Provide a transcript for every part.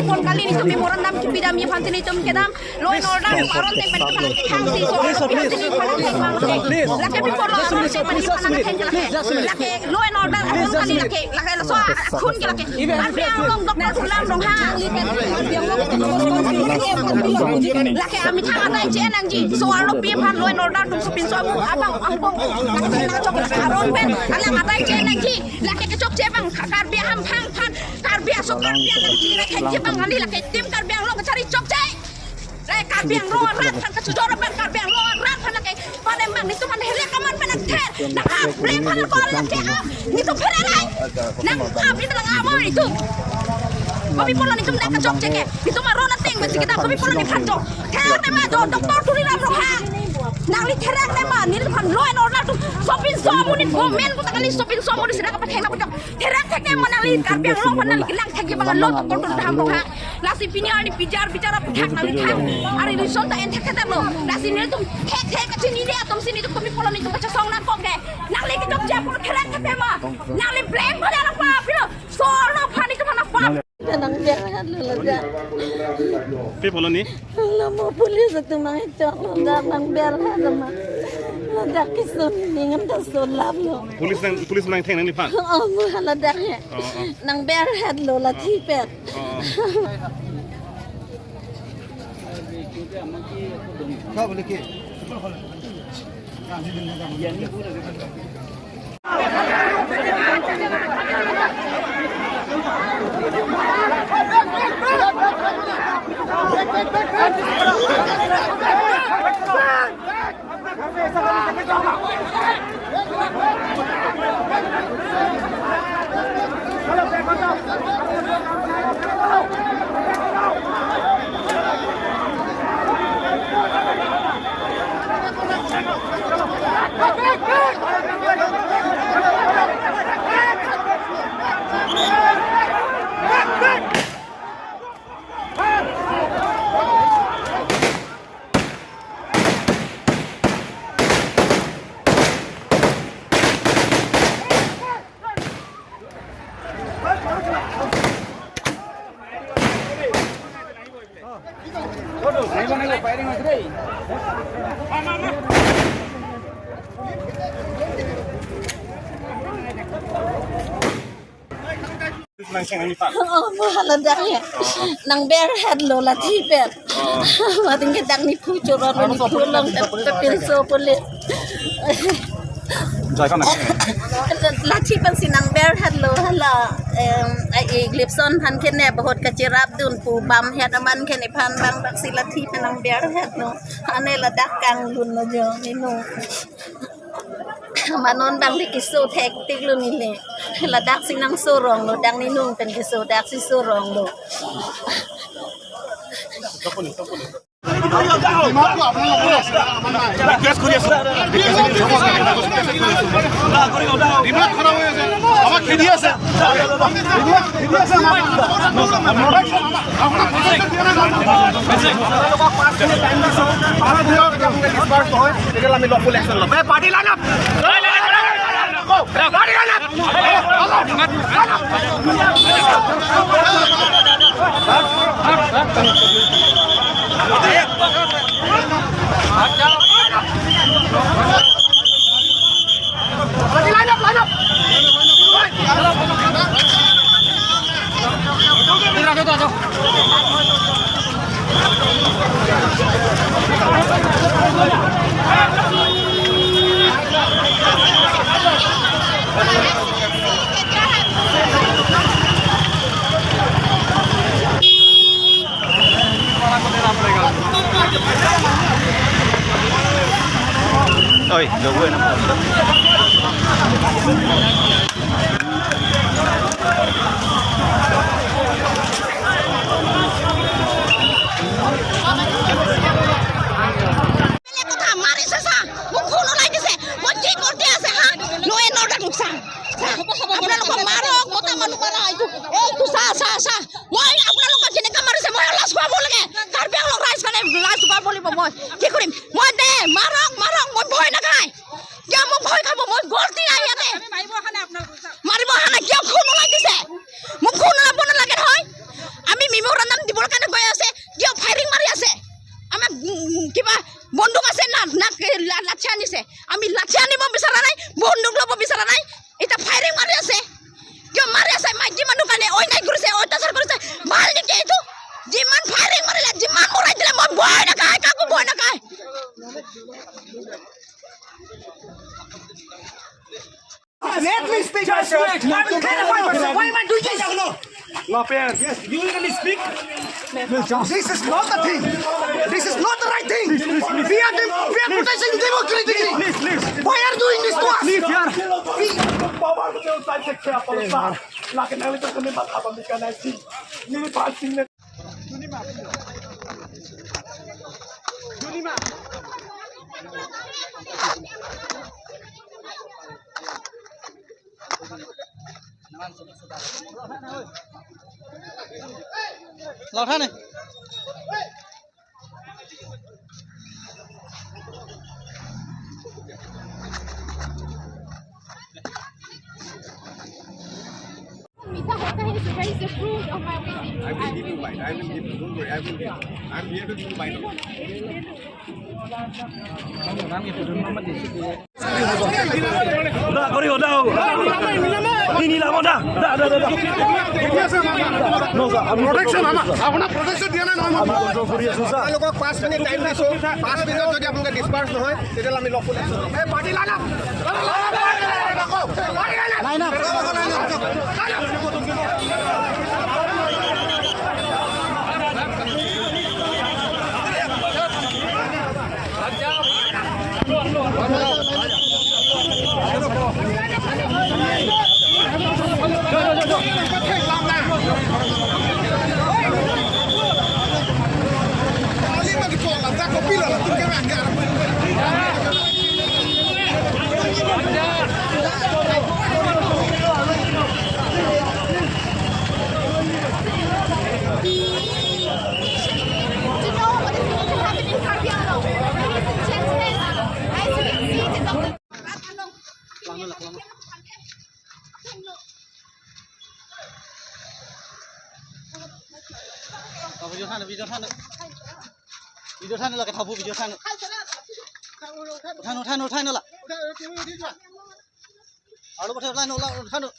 Pon kali ni tumi moran dam kipida mi fanti ni tum kedam loy norda paron te pen kepala ke khang si so fanti ni pala ke mang la ke before lo aron te pani pana ke theng la ke loy norda aron kali la ke la so khun ke la ke biang long dokter pulang dong ha li ke biang long la ke ami thang atai che nang ji so aro pi phan loy norda tum so pin so mu abang ampong la ke na chok aron pen alang atai che nang ji la ke chok che bang kar bia ham phang phan kar bia so kar bia nang ji la ke bang ali la ke tim kar biang lo ke cari chok cai la kar biang lo rat kan ke sudor ban kar biang lo rat kan ke pada mang ni tu man hele kaman pen ter nak bre phan ko la ke ni tu phera lai nang ap ni lang amo ni tu Papi pola ni tu nak chok cek ni tu maro na ting mesti kita papi pola ni phan chok ter ne ma do doktor tu ni ram ro ha nang li terang ne ma ni phan lo en orna tu sopin so mu ni gomen ko takali sopin so mu ni sida ka patheng na ko terang tek ne manali kar biang lo phan li lang thek bangan lo doktor tu dham ro ha lasi pinya ni bicara thak na li thak ari ni son ta en thek ta lo lasi ni tu thek ka chini ni atom sini tu papi pola ni tu ka song na ko ke nang li ki jok ja pun terang tek ne ma nang li blame pha na pa pi lo so no phan ni tu na pa nang biang lo la Pi pola ni Lama polis itu mang cok nang biar ada mah ladak kisun ingam tak solap lo Polis nang theng nang ni phan oh mah ladak ya nang biar had lo la tipet kau boleh ke nang theng nang ni phan oh mah ladak ya nang biar had lo la tipet mating kedang ni pu coron ni pu long tapi so polis jai kan la chipan sinang bear had lo hala ai glipson han ken ne bahot ka chirap dun pu bam het aman ken ni phan bang bak sila thi penang bear had no ane la dak kang lun no jo ni no manon bang di kiso thek tik lu ni le la dak sinang so rong lo dang ni nung pen kiso dak si so rong lo Kes kurias dimat খারাপ হয়ে আছে আমার খেদি আছে খেদি আছে আমরা পয়সা দিয়ে না লোক 5 মিনিট টাইম দিছো পারা দিও ডিসপার্স হয় এগুলা আমি লফুল অ্যাকশন লব party line up party line Oi, gak gue nampak. কি কৰিম মই দে মাৰক মই ভয় নাখায় দিয়া মোক ভয় খাব মই গলতি নাই ইয়াতে me speak. Just wait. I'm a person. Why am I doing this? Yes, you let me speak. This is not the thing. This is not the right thing. We are protecting democracy. Please. Why are you doing this to us? Please, yaar. Lọt hết này. मीठा होता है so very the fruit of my wedding. I will give you bite. I will give you. Don't worry. I will give. I'm here to give you bite. Dah, kau lihat dah. Ini lah, dah. No, sir. Protection, अपना protection दिया ना हम लोगों 5 minute time दिसो 5 minute যদি আপোনাক disperse নহয় তেতিয়ালে আমি লফুল একশন ল'ম এই party line up video than là cái thầu vụ video than nữa là ở lúc theo nó than nữa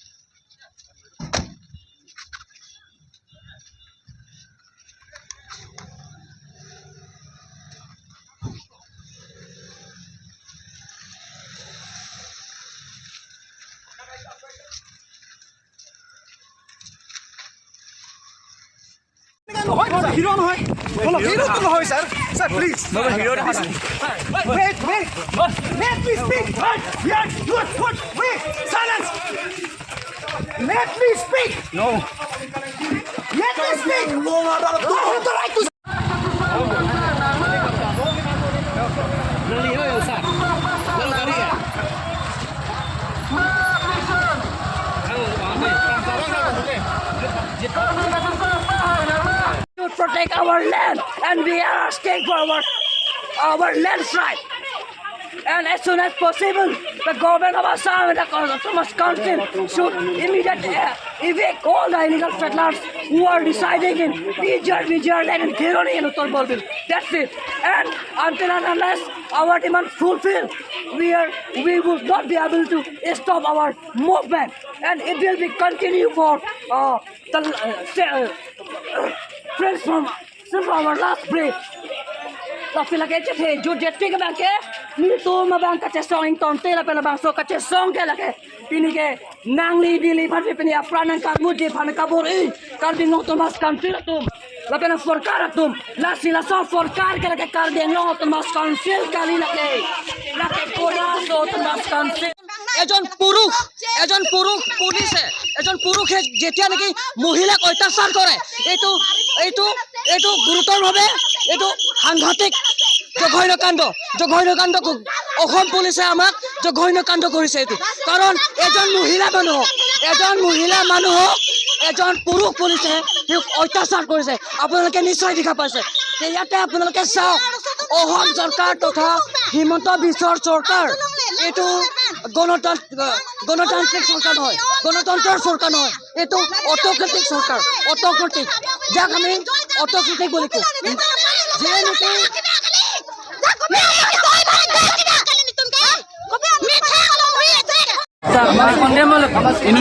hero নহয় hero to নহয় sir please no hero wait let me speak yes what wait silence let me speak no let me speak no have the right to protect our land and we are asking for our land right. And as soon as possible, the government of Assam and the Autonomous Council should immediately evict all the illegal settlers who are residing in Vijayland and Kironi and Uttar Pradesh. That's it. And until and unless our demand fulfilled, we will not be able to stop our movement, and it will be continue for friends from our last breath. Tapi lagi je jo jetting ke bang ke ni tu ma bang ka song ing ton te la pela bang so ka song ke la ke ini ke nangli dili phan pe ni apran ka mu je phan ka bor i kar ding to mas country la tum la pena sarkar tum la sila so sarkar ke la ke kar ding to mas council kali la ke kora to mas council এজন পুরুষ পুলিশে এজন পুরুষে যেতিয়া নাকি মহিলাক অত্যাচার করে এইটো গুৰুতৰভাৱে এইটো সাংঘাতিক জঘন্য কাণ্ড অসম পুলিচে আমাক জঘন্য কাণ্ড কৰিছে এইটো কাৰণ এজন মহিলা মানুহক এজন পুৰুষ পুলিচে অত্যাচাৰ কৰিছে আপোনালোকে নিশ্চয় দেখা পাইছে ইয়াতে আপোনালোকে চাওক অসম চৰকাৰ তথা হিমন্ত বিশ্বৰ চৰকাৰ এইটো গণতান্ত্ৰিক চৰকাৰ নহয় গণতন্ত্ৰৰ চৰকাৰ নহয় এইটো অট'ক্ৰেটিক চৰকাৰ অট'ক্ৰেটিক যাক আমি অট'ক্ৰেটিক বুলি কওঁ যিয়ে নেকি ini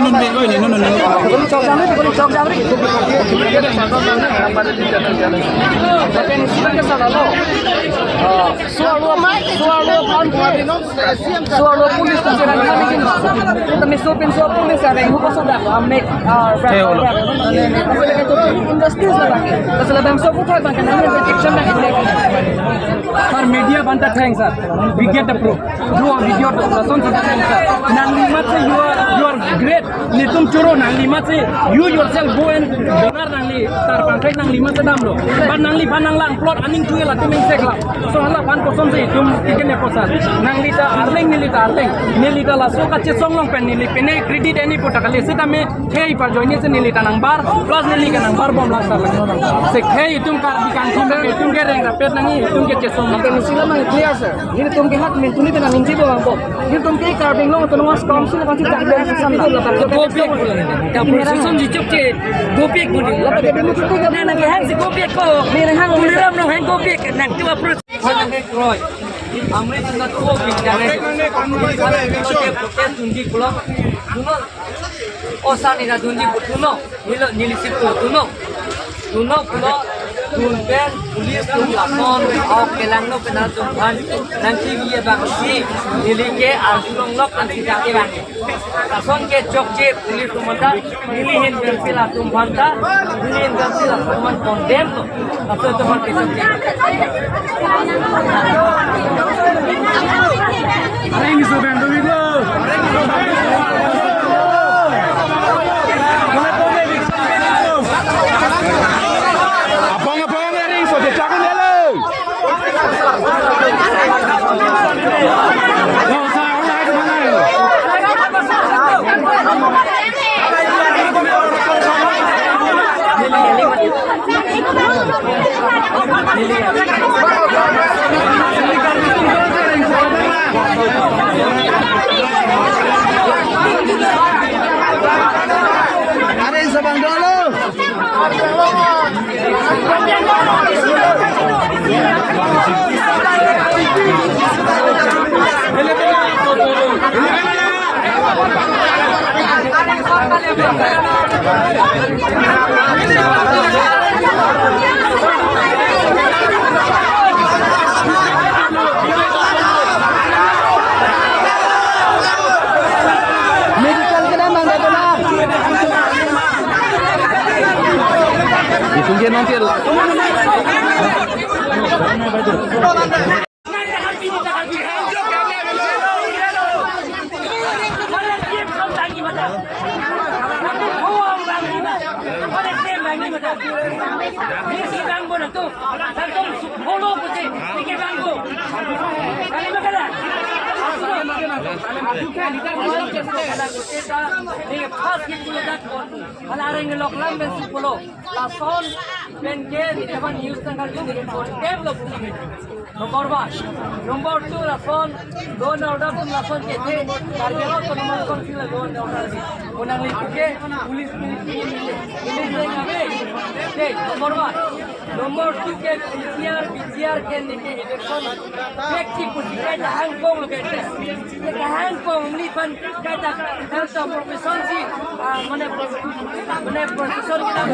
Suara polis kasi rin kami din. Kami supin polis ada yang hukum sudah make industri lah. Kasi labang so putar bang kami action dah kita. Sir, media banta thanks sir. We get the proof. Do a video to person to thanks sir. Nanglimat se you are great. Nitum churo nanglimat se you yourself go and benar nangli tar pangkai nanglimat se damlo. Ban nangli banang lang plot aning tuye la timing sekla. So hala ban person se tum tiken ne posal. Nangli ta arleng nilita la so kache songlong pen nili pene credit any potakale se tame hey par joine se nilita nang bar plus nili ka nang bar bom la sar lang. Se hey tum kar dikan tum ke reng rapet nangi tum ke chesong Makin sila mang clear sir. Ini tum ke hak min tuni tena minji bo bang. Ini tum ke carving long to was council kan tidak ada sistem itu lah. Gopik da precision ji chok ke gopik budi Lepas dia dulu tu kan na ke hang si gopik ko ni hang kuliram no hang gopik na tu approach hang roy amre tanda gopik jane protest dundi kulo duno osani da dundi duno nili sipu duno kulo Tunpen pulis tum lakon au kelang no kena tumpan nanti dia bangsi nilike arsulong lok nanti kaki bang lason ke chokje pulis tumanta nilihin bersila tumpanta nilihin bersila tuman kondem to lason tuman kesokje Arengi so bando video. Medical ka naman, dato na. Itungkin nanti. Nomor 1, nomor 2 lason don order tum lason ke the kargelo to nomor kon sila don order di unang lipike pulis okay nomor 1 nomor 2 ke PCR ke nike election व्यक्ति को कहता Hong Kong लोग कहते हैं ये Hong Kong Nippon कहता health profession सी मने professor के नाम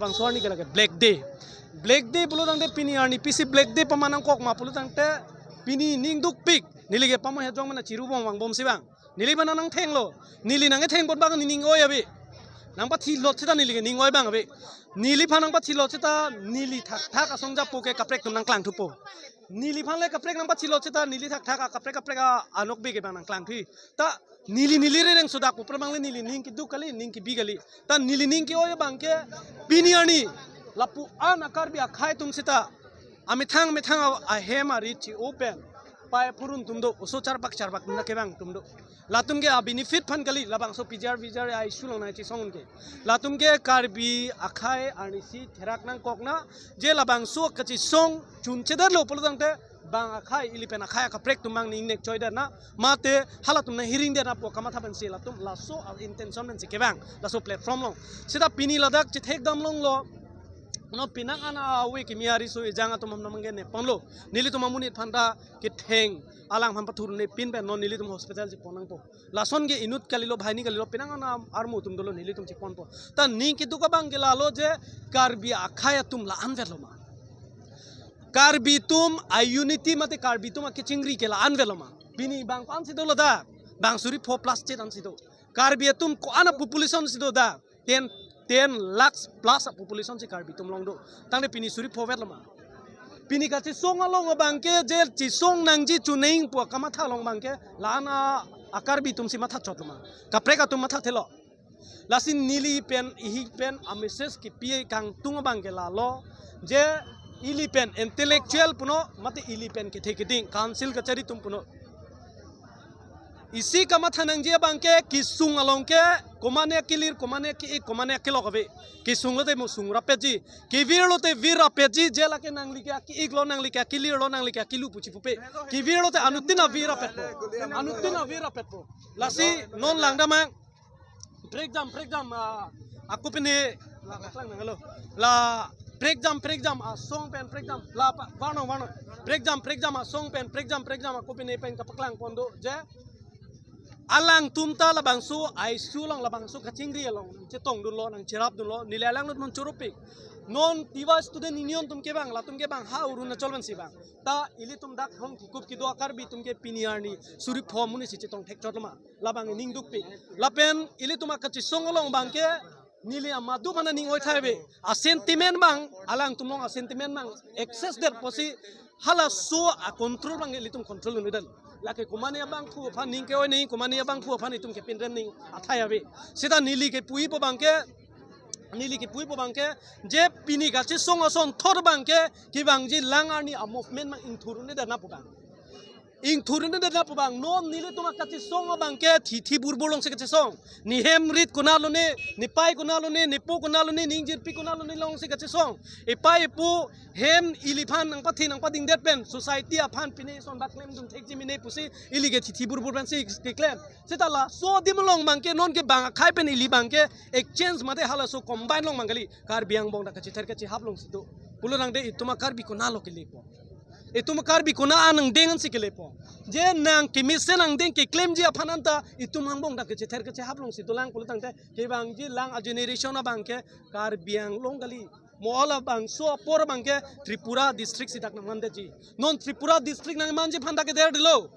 labang suar ni kelake Black Day pulu tangte pini arni PC Black Day pamanang kok ma pulu tangte pini ning duk pik nili ke pamah jong mana ciru bong wang bom sibang nili mana nang theng lo nili nang theng pot bang ning oi abi nang pa thi lot chita nili ke ning oi bang abi nili phanang pa thi lot chita nili thak asong jap poke kaprek tum nang klang thupo nili phanle kaprek nang pa thi lot chita nili thak kaprek anok be ke bang nang klang thi ta nili re nang sudak upra bang le nili ning ki duk kali ning ki bi kali ta nili ning ki oi bang ke pini arni lapu an akar bi akhai tum sita ami thang a hema richi open pai purun tumdo uso charbak na kebang tumdo latum ke a benefit phan kali labang so pijar ai sulong na chi songun ke latum ke karbi akhai arni si therak nang kokna je labang so kachi song chun chedar lo poludang te bang akhai ilipen akhai ka prek tumang ning nek choider na mate halatum na hiring der na po kamatha ban se latum la so al intention men si kebang la so platform long sida pini ladak chi thek dam long lo no pinang ana awi ki miari so ijanga tumam namange ne panglo nili tumamuni phanda ki theng alang phan pathur ne pin be non nili tum hospital ji ponang po lason ge inut kalilo bhaini kalilo pinang ana armu tum dolo nili tum chi pon po ta ni ki du ka bang ge lalo je karbi akhaya tum la anverlo ma karbi tum a unity mate karbi tum ke chingri ke la anverlo ma bini bang pan si dolo da bang suri 4+ chet an si do karbi tum ko ana population si do da 10 lakhs plus population si karbi tum long do tangde pini suri phovet lama pini ka chi song along bangke je chi song nangji chuning po kamatha long bangke lana akarbi tum si matha chot lama kapreka tum matha thelo lasin nili pen ihi pen a message ki pi kang tung bangke lalo je ili pen intellectual puno mate ili pen ke thekiting council ka chari tum puno isi kamatha nangji bangke kisung along ke komane kilir komane ki komane kilokabe kisung lote mo sungra peji ki vir lote vira peji jela ke nangli ke ki iglo nangli ke kilir lo nangli ke kilu puchi pupe ki vir lote anutina vira petpo lasi non langda mang break jam aku pene lang nangalo la break jam a song pen break jam la warno break jam a song pen break jam aku pene pen kapaklang pondo je alang tumta labang su ai sulang labang su kachingri along cetong dun lo nang cirap dun lo nilalang non churupik non tiwa student union tum ke bang la tum ke bang ha urun na cholban si bang ta ili tum dak hong kikup ki do akar bi tum ke piniar ni suri phom muni si cetong thek chotma labang ning duk pi lapen ili tum akachi songolong bang ke nili amadu mana ning oi thaibe a sentiment bang alang tum long a sentiment bang excess der posi hala so a control bang ili tum control ni dal laki kumani abang pu phan ning ke oi ning kumani abang pu phan itum ke pinren ning athai abe sida nili ke pui po bangke je pini ga chi song ason thor bangke ki bangji langarni a movement ma inthurune da na pubang ingthurune da na pubang non nili tuma ka chi song bangke thi burbolong se ke song ni hemrit kunalo ne ni pai kunalo ne ni pu kunalo ne ningjir pi kunalo ne long se ke song e pai pu hem iliphan nang pathi nang pading det pen society a phan pine son ba claim dum thek jimine pusi ilige thi burbur ban se ke claim setala so dimlong bangke non ke bang khai pen ili bangke exchange mate hala so combine long mangali kar biang bong da ka chi ther ke chi haplong sido pulurang de ituma kar bi kunalo ke lepo ituma kar bi kuna anang dengan si ke lepo je nang ke misen ang deng ke claim ji aphananta ituma bong da ke chi ther ke chi haplong sido lang pulutang te ke bang ji lang a generation a bangke kar biang long gali moala bang so por bangke Tripura district sitak nang mande ji non Tripura district nang manji phanda ke der dilo